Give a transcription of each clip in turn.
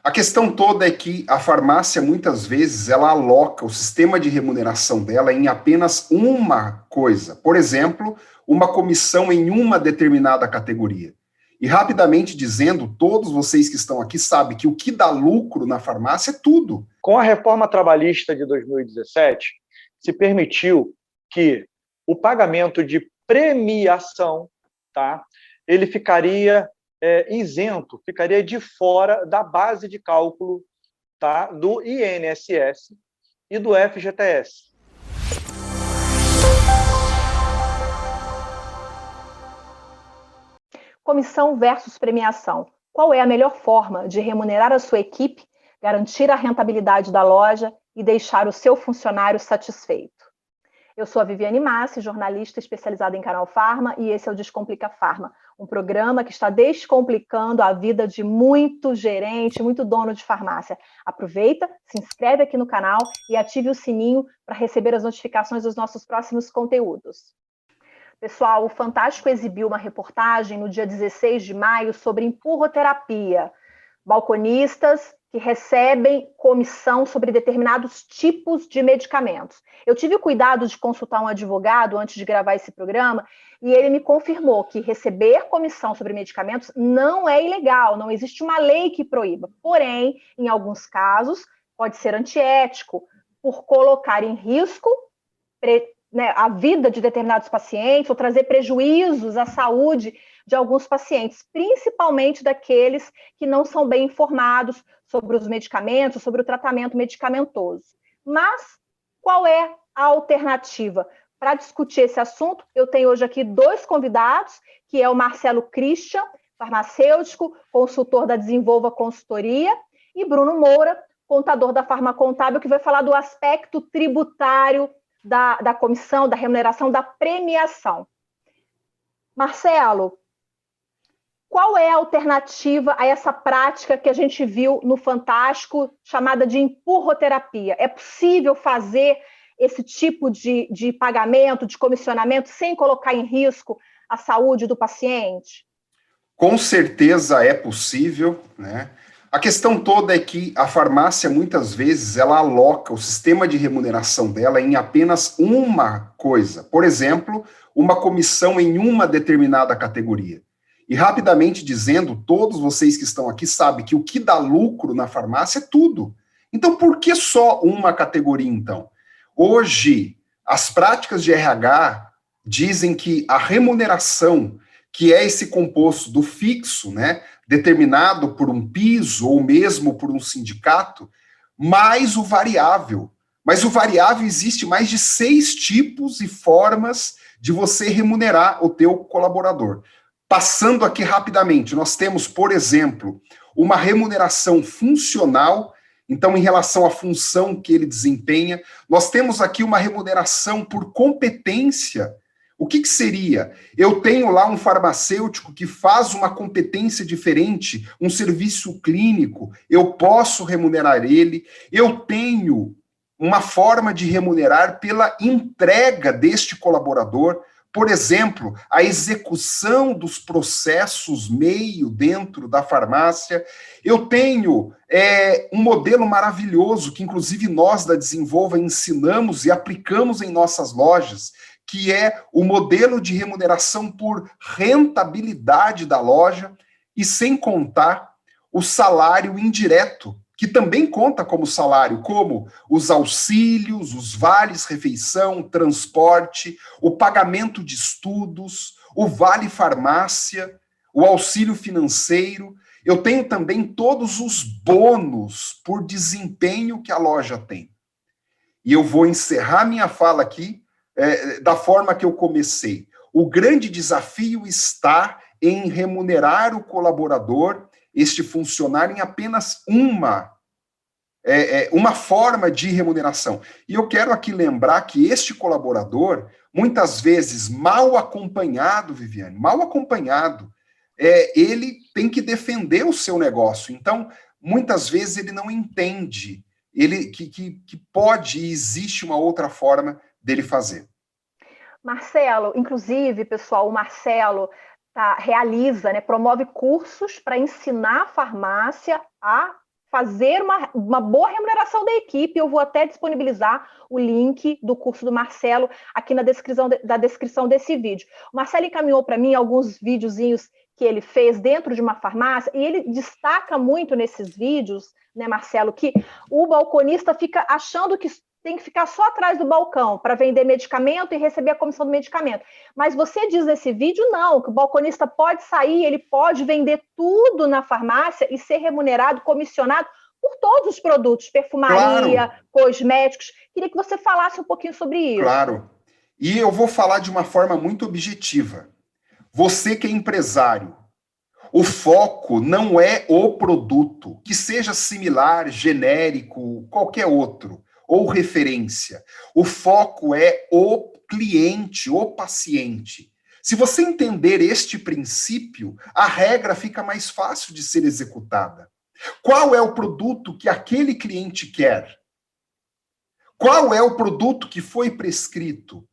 A questão toda é que a farmácia, muitas vezes, ela aloca o sistema de remuneração dela em apenas uma coisa. Por exemplo, uma comissão em uma determinada categoria. E rapidamente dizendo, todos vocês que estão aqui sabem que o que dá lucro na farmácia é tudo. Com a reforma trabalhista de 2017, se permitiu que o pagamento de premiação, tá, ele ficaria isento, ficaria de fora da base de cálculo, tá, do INSS e do FGTS. Comissão versus premiação. Qual é a melhor forma de remunerar a sua equipe, garantir a rentabilidade da loja e deixar o seu funcionário satisfeito? Eu sou a Viviane Massi, jornalista especializada em Canal Farma, e esse é o Descomplica Farma, um programa que está descomplicando a vida de muito gerente, muito dono de farmácia. Aproveita, se inscreve aqui no canal e ative o sininho para receber as notificações dos nossos próximos conteúdos. Pessoal, o Fantástico exibiu uma reportagem no dia 16 de maio sobre empurroterapia. Balconistas que recebem comissão sobre determinados tipos de medicamentos. Eu tive o cuidado de consultar um advogado antes de gravar esse programa e ele me confirmou que receber comissão sobre medicamentos não é ilegal, não existe uma lei que proíba. Porém, em alguns casos, pode ser antiético por colocar em risco a vida de determinados pacientes ou trazer prejuízos à saúde de alguns pacientes, principalmente daqueles que não são bem informados sobre os medicamentos, sobre o tratamento medicamentoso. Mas qual é a alternativa? Para discutir esse assunto, eu tenho hoje aqui dois convidados, que é o Marcelo Christian, farmacêutico, consultor da Desenvolva Consultoria, e Bruno Moura, contador da Farmacontábil, que vai falar do aspecto tributário da comissão, da remuneração, da premiação. Marcelo, qual é a alternativa a essa prática que a gente viu no Fantástico, chamada de empurroterapia? É possível fazer esse tipo de pagamento, de comissionamento, sem colocar em risco a saúde do paciente? Com certeza é possível, né? A questão toda é que a farmácia, muitas vezes, ela aloca o sistema de remuneração dela em apenas uma coisa. Por exemplo, uma comissão em uma determinada categoria. E rapidamente dizendo, todos vocês que estão aqui sabem que o que dá lucro na farmácia é tudo. Então, por que só uma categoria, então? Hoje, as práticas de RH dizem que a remuneração, que é esse composto do fixo, né, determinado por um piso ou mesmo por um sindicato, mais o variável. Mas o variável existe mais de 6 tipos e formas de você remunerar o teu colaborador. Passando aqui rapidamente, nós temos, por exemplo, uma remuneração funcional, então em relação à função que ele desempenha. Nós temos aqui uma remuneração por competência. O que seria? Eu tenho lá um farmacêutico que faz uma competência diferente, um serviço clínico, eu posso remunerar ele. Eu tenho uma forma de remunerar pela entrega deste colaborador. Por exemplo, a execução dos processos meio dentro da farmácia. Eu tenho um modelo maravilhoso que, inclusive, nós da Desenvolva ensinamos e aplicamos em nossas lojas, que é o modelo de remuneração por rentabilidade da loja, e sem contar o salário indireto, que também conta como salário, como os auxílios, os vales-refeição, transporte, o pagamento de estudos, o vale-farmácia, o auxílio financeiro. Eu tenho também todos os bônus por desempenho que a loja tem. E eu vou encerrar minha fala aqui da forma que eu comecei. O grande desafio está em remunerar o colaborador, este funcionário, em apenas uma forma de remuneração. E eu quero aqui lembrar que este colaborador, muitas vezes mal acompanhado, Viviane, mal acompanhado, ele tem que defender o seu negócio. Então, muitas vezes ele não entende que pode e existe uma outra forma dele fazer. Marcelo, inclusive, pessoal, o Marcelo realiza, promove cursos para ensinar a farmácia a fazer uma boa remuneração da equipe. Eu vou até disponibilizar o link do curso do Marcelo aqui na descrição desse vídeo. O Marcelo encaminhou para mim alguns videozinhos que ele fez dentro de uma farmácia, e ele destaca muito nesses vídeos, né, Marcelo, que o balconista fica achando que tem que ficar só atrás do balcão para vender medicamento e receber a comissão do medicamento. Mas você diz nesse vídeo, não, que o balconista pode sair, ele pode vender tudo na farmácia e ser remunerado, comissionado por todos os produtos, perfumaria, claro, cosméticos. Queria que você falasse um pouquinho sobre isso. Claro. E eu vou falar de uma forma muito objetiva. Você que é empresário, o foco não é o produto, que seja similar, genérico, qualquer outro, ou referência. O foco é o cliente, o paciente. Se você entender este princípio, a regra fica mais fácil de ser executada. Qual é o produto que aquele cliente quer? Qual é o produto que foi prescrito?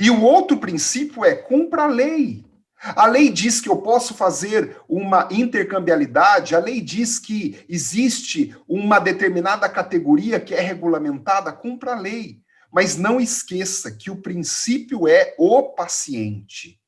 E o outro princípio é cumpra a lei. A lei diz que eu posso fazer uma intercambialidade, a lei diz que existe uma determinada categoria que é regulamentada, cumpra a lei. Mas não esqueça que o princípio é o paciente.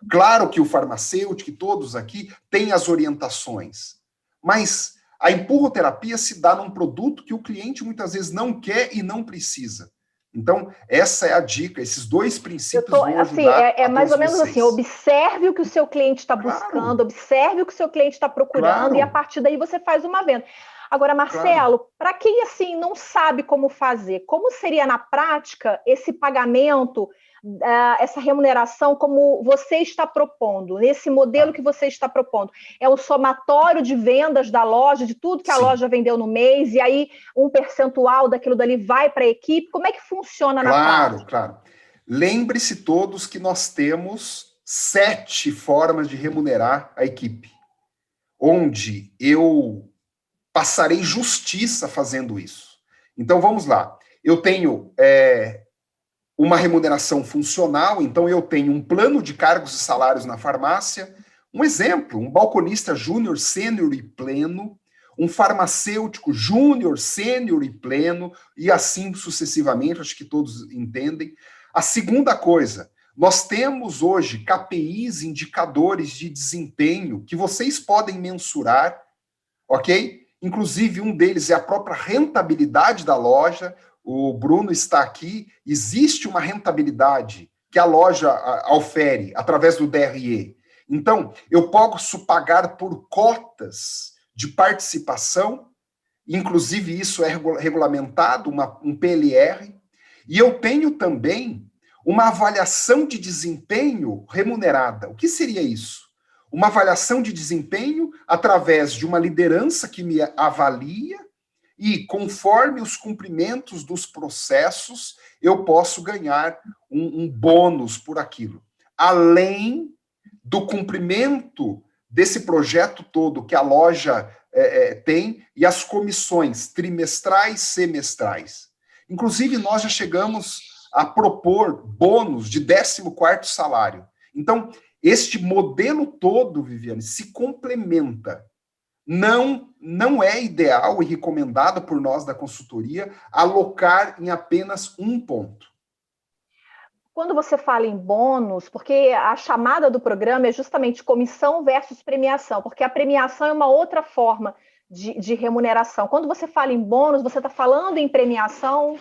Claro que o farmacêutico, todos aqui, têm as orientações, mas a empurroterapia se dá num produto que o cliente muitas vezes não quer e não precisa. Então, essa é a dica, esses dois princípios vão ajudar assim, é mais ou menos vocês. Assim, observe o que o seu cliente está buscando, observe o que o seu cliente está procurando, e a partir daí você faz uma venda. Agora, Marcelo, para quem assim não sabe como fazer, como seria na prática esse pagamento, essa remuneração como você está propondo, nesse modelo que você está propondo? É o somatório de vendas da loja, de tudo que a loja vendeu no mês, e aí um percentual daquilo dali vai para a equipe? Como é que funciona na prática? Claro. Lembre-se todos que nós temos 7 formas de remunerar a equipe, onde eu passarei justiça fazendo isso. Então, vamos lá. Eu tenho uma remuneração funcional, então eu tenho um plano de cargos e salários na farmácia. Um exemplo, um balconista júnior, sênior e pleno, um farmacêutico júnior, sênior e pleno, e assim sucessivamente, acho que todos entendem. A segunda coisa, nós temos hoje KPIs, indicadores de desempenho, que vocês podem mensurar, ok? Inclusive, um deles é a própria rentabilidade da loja. O Bruno está aqui. Existe uma rentabilidade que a loja ofere através do DRE. Então, eu posso pagar por cotas de participação, inclusive isso é regulamentado, um PLR, e eu tenho também uma avaliação de desempenho remunerada. O que seria isso? Uma avaliação de desempenho através de uma liderança que me avalia e, conforme os cumprimentos dos processos, eu posso ganhar um bônus por aquilo. Além do cumprimento desse projeto todo que a loja tem e as comissões trimestrais, semestrais. Inclusive, nós já chegamos a propor bônus de 14º salário. Então, este modelo todo, Viviane, se complementa. Não é ideal e recomendado por nós da consultoria alocar em apenas um ponto. Quando você fala em bônus, porque a chamada do programa é justamente comissão versus premiação, porque a premiação é uma outra forma de remuneração. Quando você fala em bônus, você está falando em premiação?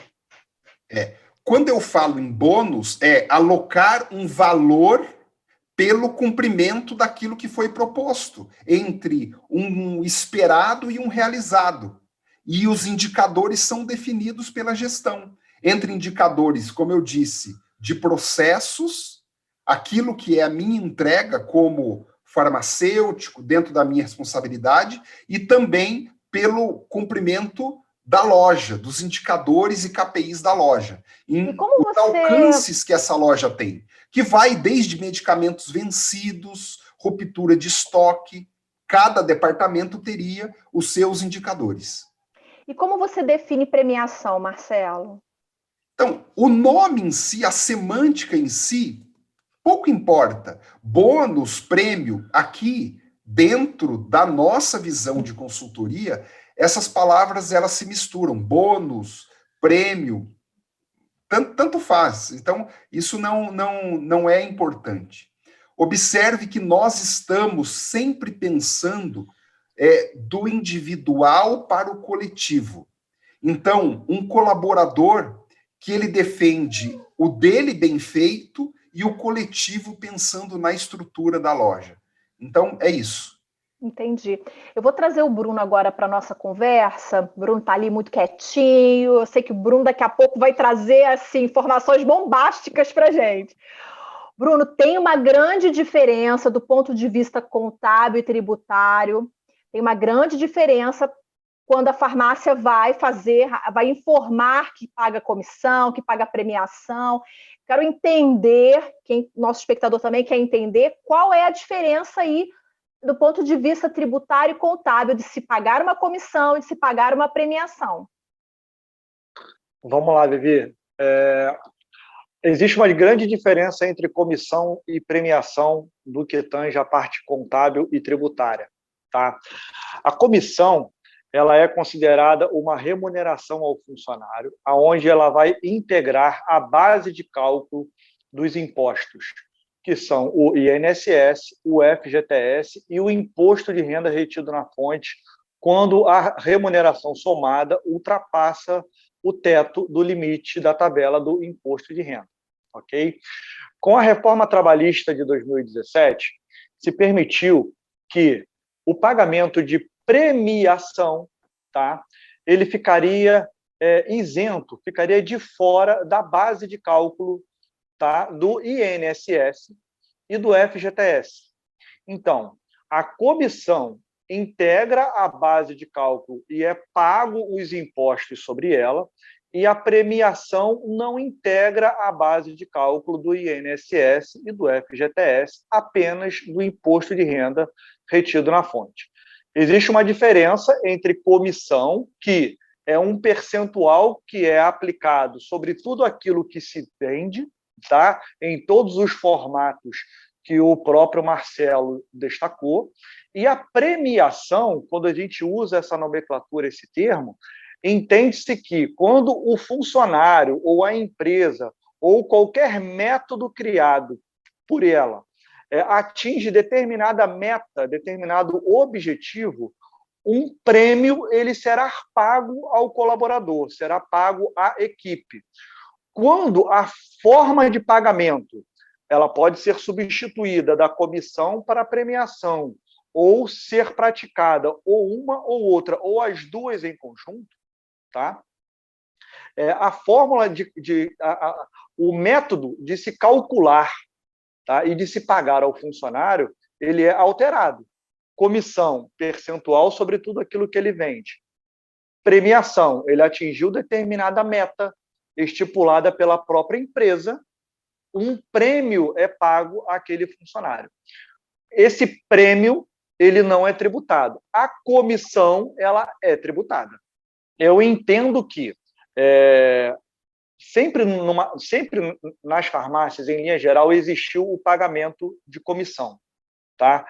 Quando eu falo em bônus, é alocar um valor pelo cumprimento daquilo que foi proposto, entre um esperado e um realizado. E os indicadores são definidos pela gestão. Entre indicadores, como eu disse, de processos, aquilo que é a minha entrega como farmacêutico, dentro da minha responsabilidade, e também pelo cumprimento da loja, dos indicadores e KPIs da loja. E como os alcances que essa loja tem, que vai desde medicamentos vencidos, ruptura de estoque, cada departamento teria os seus indicadores. E como você define premiação, Marcelo? Então, o nome em si, a semântica em si, pouco importa. Bônus, prêmio, aqui, dentro da nossa visão de consultoria, essas palavras elas se misturam, bônus, prêmio, tanto faz. Então, isso não é importante. Observe que nós estamos sempre pensando do individual para o coletivo. Então, um colaborador que ele defende o dele bem feito e o coletivo pensando na estrutura da loja. Então, é isso. Entendi. Eu vou trazer o Bruno agora para a nossa conversa. O Bruno está ali muito quietinho. Eu sei que o Bruno daqui a pouco vai trazer assim, informações bombásticas para a gente. Bruno, tem uma grande diferença do ponto de vista contábil e tributário. Tem uma grande diferença quando a farmácia vai informar que paga comissão, que paga premiação. Quero entender, nosso espectador também quer entender qual é a diferença aí do ponto de vista tributário e contábil de se pagar uma comissão e de se pagar uma premiação. Vamos lá, Vivi. Existe uma grande diferença entre comissão e premiação do que tange a parte contábil e tributária. Tá? A comissão ela é considerada uma remuneração ao funcionário, onde ela vai integrar a base de cálculo dos impostos, que são o INSS, o FGTS e o Imposto de Renda retido na fonte, quando a remuneração somada ultrapassa o teto do limite da tabela do Imposto de Renda. Okay? Com a reforma trabalhista de 2017, se permitiu que o pagamento de premiação, tá, ele ficaria isento, ficaria de fora da base de cálculo, tá, do INSS e do FGTS. Então, a comissão integra a base de cálculo e é pago os impostos sobre ela, e a premiação não integra a base de cálculo do INSS e do FGTS, apenas do imposto de renda retido na fonte. Existe uma diferença entre comissão, que é um percentual que é aplicado sobre tudo aquilo que se vende, tá? Em todos os formatos que o próprio Marcelo destacou, e a premiação, quando a gente usa essa nomenclatura, esse termo, entende-se que quando o funcionário ou a empresa ou qualquer método criado por ela atinge determinada meta, determinado objetivo, um prêmio ele será pago ao colaborador, será pago à equipe. Quando a forma de pagamento ela pode ser substituída da comissão para a premiação, ou ser praticada ou uma ou outra, ou as duas em conjunto, tá? A fórmula o método de se calcular, tá, e de se pagar ao funcionário, ele é alterado. Comissão, percentual sobre tudo aquilo que ele vende. Premiação, ele atingiu determinada meta estipulada pela própria empresa, um prêmio é pago àquele funcionário. Esse prêmio, ele não é tributado. A comissão, ela é tributada. Eu entendo que sempre nas farmácias, em linha geral, existiu o pagamento de comissão, tá?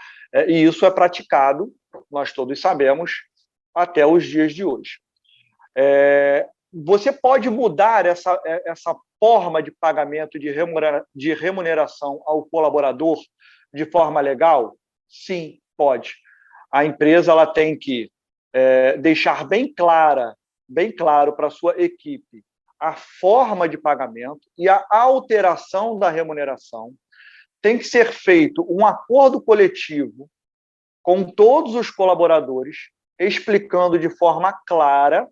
E isso é praticado, nós todos sabemos, até os dias de hoje. Você pode mudar essa forma de pagamento de remuneração ao colaborador de forma legal? Sim, pode. A empresa ela tem que deixar bem claro para a sua equipe a forma de pagamento e a alteração da remuneração. Tem que ser feito um acordo coletivo com todos os colaboradores, explicando de forma clara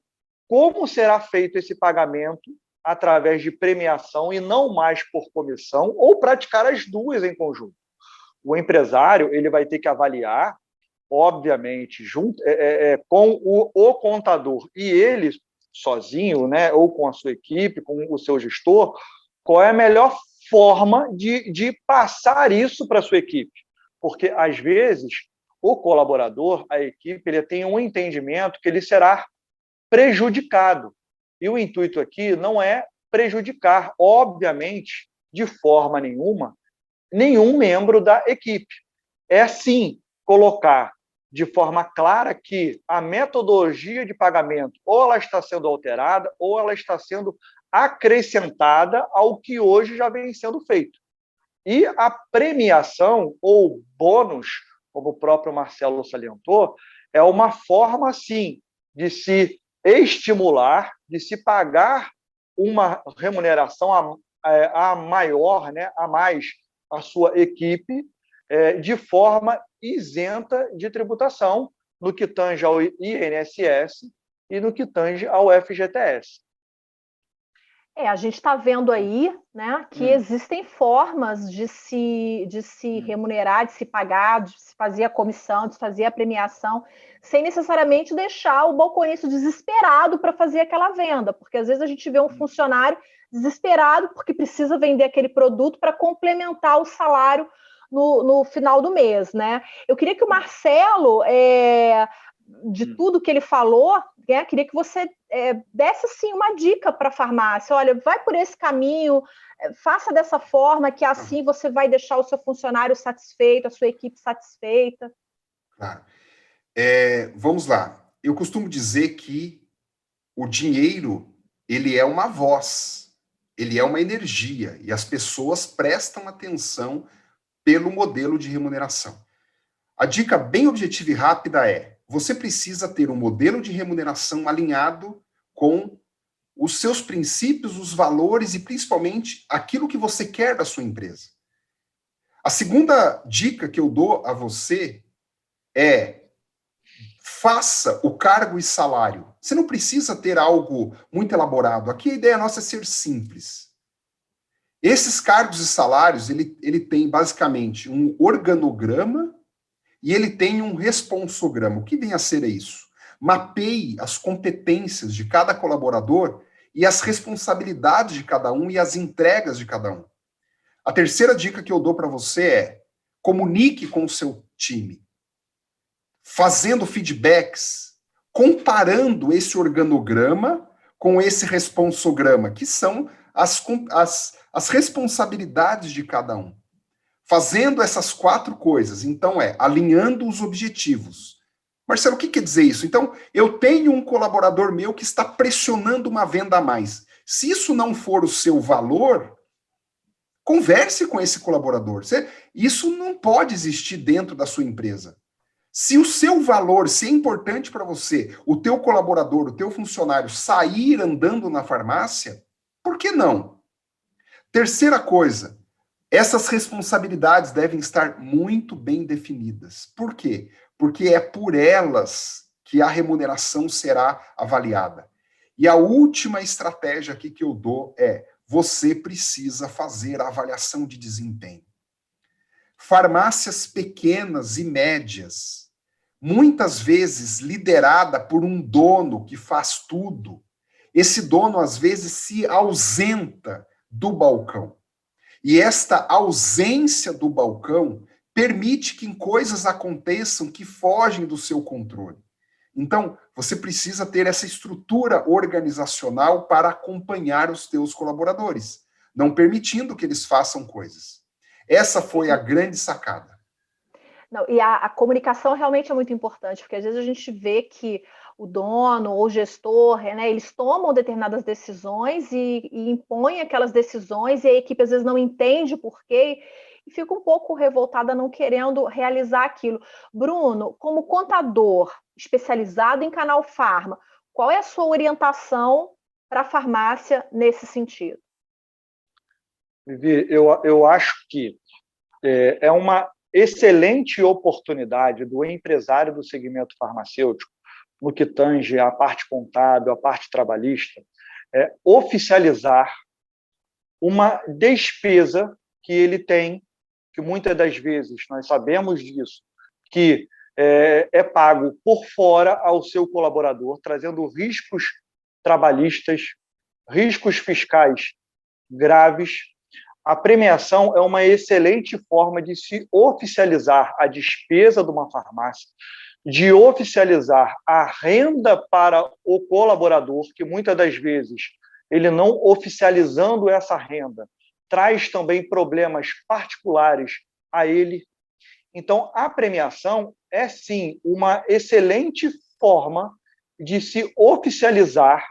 como será feito esse pagamento através de premiação e não mais por comissão, ou praticar as duas em conjunto. O empresário ele vai ter que avaliar, obviamente, junto com o contador e ele sozinho, né, ou com a sua equipe, com o seu gestor, qual é a melhor forma de passar isso para a sua equipe. Porque, às vezes, o colaborador, a equipe, ele tem um entendimento que ele será prejudicado. E o intuito aqui não é prejudicar, obviamente, de forma nenhuma, nenhum membro da equipe. É, sim, colocar de forma clara que a metodologia de pagamento ou ela está sendo alterada ou ela está sendo acrescentada ao que hoje já vem sendo feito. E a premiação ou bônus, como o próprio Marcelo salientou, é uma forma, sim, de se estimular, de se pagar uma remuneração a maior, né, a mais a sua equipe, de forma isenta de tributação no que tange ao INSS e no que tange ao FGTS. A gente está vendo aí, né, que existem formas de se remunerar, de se pagar, de se fazer a comissão, de se fazer a premiação, sem necessariamente deixar o balconista desesperado para fazer aquela venda, porque às vezes a gente vê um funcionário desesperado porque precisa vender aquele produto para complementar o salário no final do mês, né? Eu queria que o Marcelo, de tudo que ele falou, queria que você desse assim, uma dica para a farmácia. Olha, vai por esse caminho, faça dessa forma, que assim você vai deixar o seu funcionário satisfeito, a sua equipe satisfeita. Claro. Vamos lá. Eu costumo dizer que o dinheiro, ele é uma voz, ele é uma energia, e as pessoas prestam atenção pelo modelo de remuneração. A dica bem objetiva e rápida é: você precisa ter um modelo de remuneração alinhado com os seus princípios, os valores e principalmente aquilo que você quer da sua empresa. A segunda dica que eu dou a você é: faça o cargo e salário. Você não precisa ter algo muito elaborado. Aqui a ideia nossa é ser simples. Esses cargos e salários, ele tem basicamente um organograma e ele tem um responsograma. O que vem a ser isso? Mapeie as competências de cada colaborador e as responsabilidades de cada um e as entregas de cada um. A terceira dica que eu dou para você é: comunique com o seu time, fazendo feedbacks, comparando esse organograma com esse responsograma, que são as responsabilidades de cada um. Fazendo essas 4 coisas, então alinhando os objetivos. Marcelo, o que quer dizer isso? Então, eu tenho um colaborador meu que está pressionando uma venda a mais. Se isso não for o seu valor, converse com esse colaborador. Isso não pode existir dentro da sua empresa. Se o seu valor, se é importante para você, o teu colaborador, o teu funcionário sair andando na farmácia, por que não? Terceira coisa, essas responsabilidades devem estar muito bem definidas. Por quê? Porque é por elas que a remuneração será avaliada. E a última estratégia aqui que eu dou é: você precisa fazer a avaliação de desempenho. Farmácias pequenas e médias, muitas vezes liderada por um dono que faz tudo, esse dono às vezes se ausenta do balcão. E esta ausência do balcão permite que coisas aconteçam que fogem do seu controle. Então, você precisa ter essa estrutura organizacional para acompanhar os teus colaboradores, não permitindo que eles façam coisas. Essa foi a grande sacada. Não, e a comunicação realmente é muito importante, porque às vezes a gente vê que o dono ou o gestor, né, eles tomam determinadas decisões e impõem aquelas decisões, e a equipe às vezes não entende o porquê e fica um pouco revoltada não querendo realizar aquilo. Bruno, como contador especializado em Canal Farma, qual é a sua orientação para a farmácia nesse sentido? Vivi, eu acho que é uma excelente oportunidade do empresário do segmento farmacêutico, no que tange a parte contábil, a parte trabalhista, oficializar uma despesa que ele tem, que muitas das vezes nós sabemos disso, que é pago por fora ao seu colaborador, trazendo riscos trabalhistas, riscos fiscais graves. A premiação é uma excelente forma de se oficializar a despesa de uma farmácia, de oficializar a renda para o colaborador, que muitas das vezes ele não oficializando essa renda traz também problemas particulares a ele. Então, a premiação é, sim, uma excelente forma de se oficializar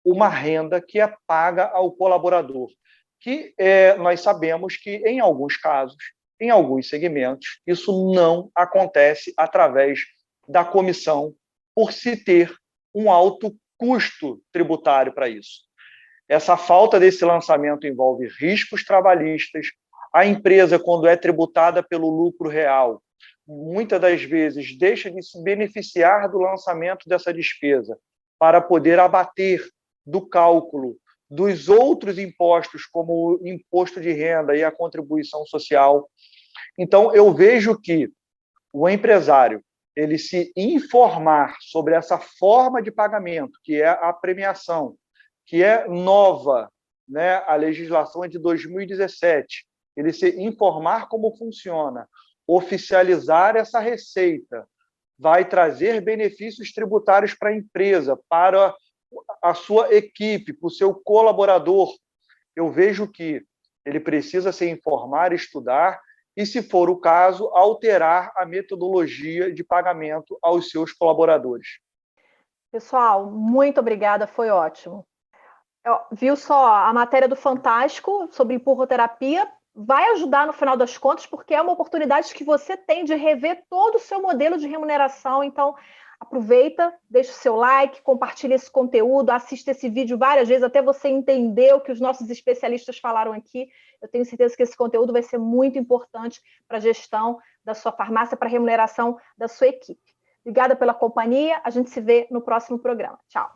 uma renda que é paga ao colaborador, que nós sabemos que, em alguns casos, em alguns segmentos, isso não acontece através da comissão, por se ter um alto custo tributário para isso. Essa falta desse lançamento envolve riscos trabalhistas. A empresa, quando é tributada pelo lucro real, muitas das vezes deixa de se beneficiar do lançamento dessa despesa para poder abater do cálculo dos outros impostos, como o imposto de renda e a contribuição social. Então, eu vejo que o empresário, ele se informar sobre essa forma de pagamento, que é a premiação, que é nova, né? A legislação é de 2017, ele se informar como funciona, oficializar essa receita, vai trazer benefícios tributários para a empresa, para a sua equipe, para o seu colaborador. Eu vejo que ele precisa se informar, estudar e, se for o caso, alterar a metodologia de pagamento aos seus colaboradores. Pessoal, muito obrigada, foi ótimo. Viu só a matéria do Fantástico sobre empurroterapia? Vai ajudar no final das contas, porque é uma oportunidade que você tem de rever todo o seu modelo de remuneração. Então, aproveita, deixa o seu like, compartilha esse conteúdo, assista esse vídeo várias vezes até você entender o que os nossos especialistas falaram aqui. Eu tenho certeza que esse conteúdo vai ser muito importante para a gestão da sua farmácia, para a remuneração da sua equipe. Obrigada pela companhia, a gente se vê no próximo programa. Tchau!